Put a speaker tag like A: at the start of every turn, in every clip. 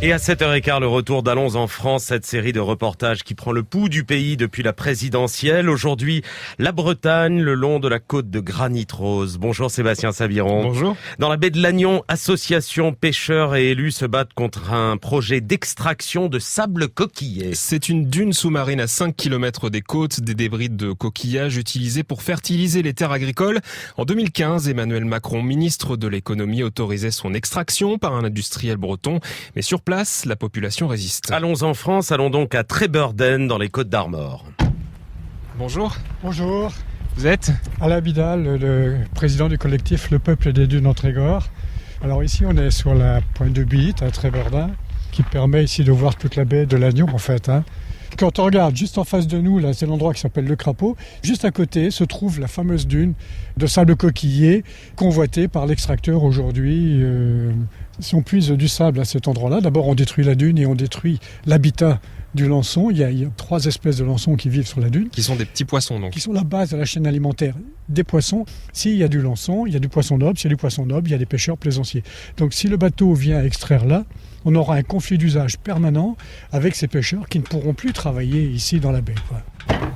A: Et à 7h15, le retour d'Allons en France, cette série de reportages qui prend le pouls du pays depuis la présidentielle. Aujourd'hui, la Bretagne, le long de la côte de Granit Rose. Bonjour Sébastien Sabiron.
B: Bonjour.
A: Dans la baie de Lannion, associations, pêcheurs et élus se battent contre un projet d'extraction de sable coquillet.
B: C'est une dune sous-marine à 5 km des côtes, des débris de coquillages utilisés pour fertiliser les terres agricoles. En 2015, Emmanuel Macron, ministre de l'économie, autorisait son extraction par un industriel breton. Mais sur place, la population résiste.
A: Allons en France, allons donc à Trébeurden, dans les Côtes d'Armor.
B: Bonjour.
C: Bonjour.
B: Vous êtes
C: Alain Vidal, le président du collectif Le Peuple des Dunes en Trégor. Alors ici, on est sur la pointe de Bite, à Trébeurden, qui permet ici de voir toute la baie de Lannion, en fait. Quand on regarde juste en face de nous, là, c'est l'endroit qui s'appelle le Crapaud. Juste à côté se trouve la fameuse dune de sable coquillier convoitée par l'extracteur aujourd'hui. Si on puise du sable à cet endroit-là, d'abord on détruit la dune et on détruit l'habitat du lançon. Il y a 3 espèces de lançons qui vivent sur la dune.
B: Qui sont des petits poissons donc.
C: Qui sont la base de la chaîne alimentaire des poissons. S'il y a du lançon, il y a du poisson noble. S'il y a du poisson noble, il y a des pêcheurs plaisanciers. Donc si le bateau vient extraire là, on aura un conflit d'usage permanent avec ces pêcheurs qui ne pourront plus travailler ici dans la baie.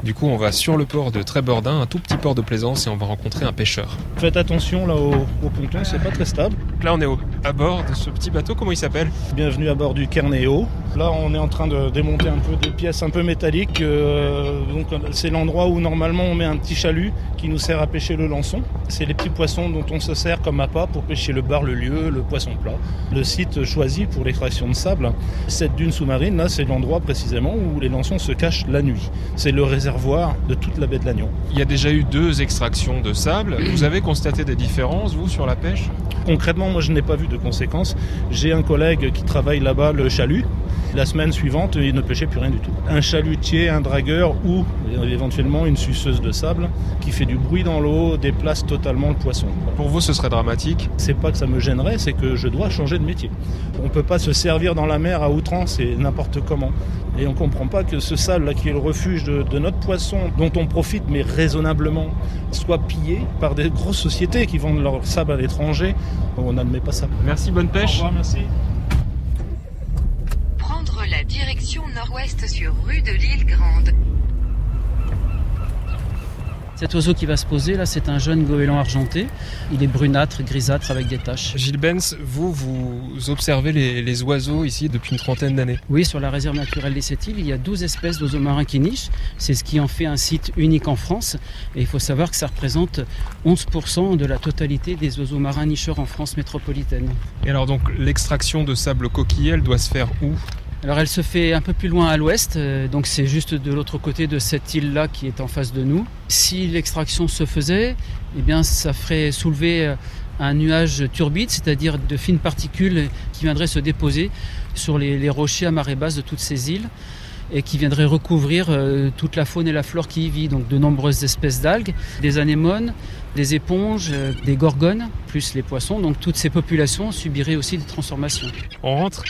B: Du coup, on va sur le port de Trébeurden, un tout petit port de plaisance, et on va rencontrer un pêcheur.
D: Faites attention là au ponton, c'est pas très stable.
B: Là, on est à bord de ce petit bateau, comment il s'appelle ?
D: Bienvenue à bord du Kernéo. Là, on est en train de démonter un peu des pièces un peu métalliques. Donc, c'est l'endroit où normalement on met un petit chalut qui nous sert à pêcher le lançon. C'est les petits poissons dont on se sert comme appât pour pêcher le bar, le lieu, le poisson plat. Le site choisi pour l'extraction de sable, cette dune sous-marine, là, c'est l'endroit précisément où les lançons se cachent la nuit. C'est le réservoir de toute la baie de Lannion.
B: Il y a déjà eu 2 extractions de sable. Vous avez constaté des différences, vous, sur la pêche ?
D: Concrètement, moi, je n'ai pas vu de conséquences. J'ai un collègue qui travaille là-bas, le chalut. La semaine suivante, il ne pêchait plus rien du tout. Un chalutier, un dragueur ou éventuellement une suceuse de sable qui fait du bruit dans l'eau, déplace totalement le poisson.
B: Pour vous, ce serait dramatique ?
D: C'est pas que ça me gênerait, c'est que je dois changer de métier. On ne peut pas se servir dans la mer à outrance et n'importe comment. Et on ne comprend pas que ce sable là qui est le refuge de notre poisson, dont on profite mais raisonnablement, soit pillé par des grosses sociétés qui vendent leur sable à l'étranger. On n'admet pas ça.
B: Merci, bonne pêche.
D: Au revoir, merci.
E: Prendre la direction nord-ouest sur rue de l'Île Grande.
F: Cet oiseau qui va se poser là, c'est un jeune goéland argenté. Il est brunâtre, grisâtre avec des taches.
B: Gilles Benz, vous observez les oiseaux ici depuis une trentaine d'années.
F: Oui, sur la réserve naturelle des Sept-Îles, il y a 12 espèces d'oiseaux marins qui nichent. C'est ce qui en fait un site unique en France. Et il faut savoir que ça représente 11% de la totalité des oiseaux marins nicheurs en France métropolitaine.
B: Et alors donc l'extraction de sable coquillet, elle doit se faire où ?
F: Alors elle se fait un peu plus loin à l'ouest, donc c'est juste de l'autre côté de cette île-là qui est en face de nous. Si l'extraction se faisait, eh bien ça ferait soulever un nuage turbide, c'est-à-dire de fines particules qui viendraient se déposer sur les rochers à marée basse de toutes ces îles et qui viendraient recouvrir toute la faune et la flore qui y vit, donc de nombreuses espèces d'algues, des anémones, des éponges, des gorgones, plus les poissons. Donc toutes ces populations subiraient aussi des transformations.
B: On rentre ?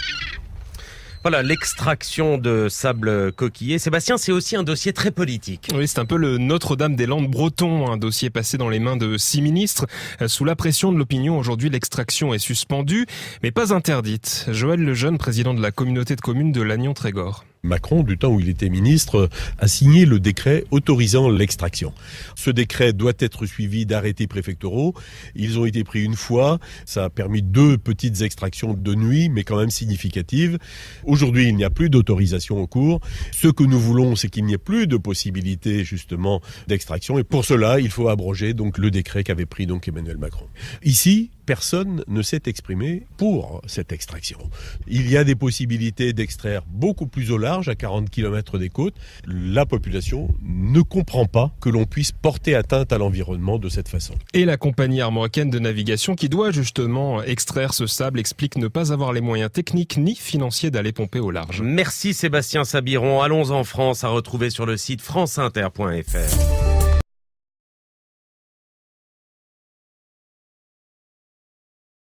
A: Voilà, l'extraction de sable coquillet. Sébastien, c'est aussi un dossier très politique.
B: Oui, c'est un peu le Notre-Dame-des-Landes breton, un dossier passé dans les mains de 6 ministres. Sous la pression de l'opinion, aujourd'hui, l'extraction est suspendue, mais pas interdite. Joël Lejeune, président de la communauté de communes de Lannion-Trégor.
G: Macron, du temps où il était ministre, a signé le décret autorisant l'extraction. Ce décret doit être suivi d'arrêtés préfectoraux. Ils ont été pris une fois. Ça a permis 2 petites extractions de nuit, mais quand même significatives. Aujourd'hui, il n'y a plus d'autorisation en cours. Ce que nous voulons, c'est qu'il n'y ait plus de possibilité, justement, d'extraction. Et pour cela, il faut abroger donc le décret qu'avait pris donc Emmanuel Macron. Ici, personne ne s'est exprimé pour cette extraction. Il y a des possibilités d'extraire beaucoup plus au large, à 40 km des côtes. La population ne comprend pas que l'on puisse porter atteinte à l'environnement de cette façon.
B: Et la compagnie armoricaine de navigation qui doit justement extraire ce sable explique ne pas avoir les moyens techniques ni financiers d'aller pomper au large.
A: Merci Sébastien Sabiron. Allons en France, à retrouver sur le site franceinter.fr.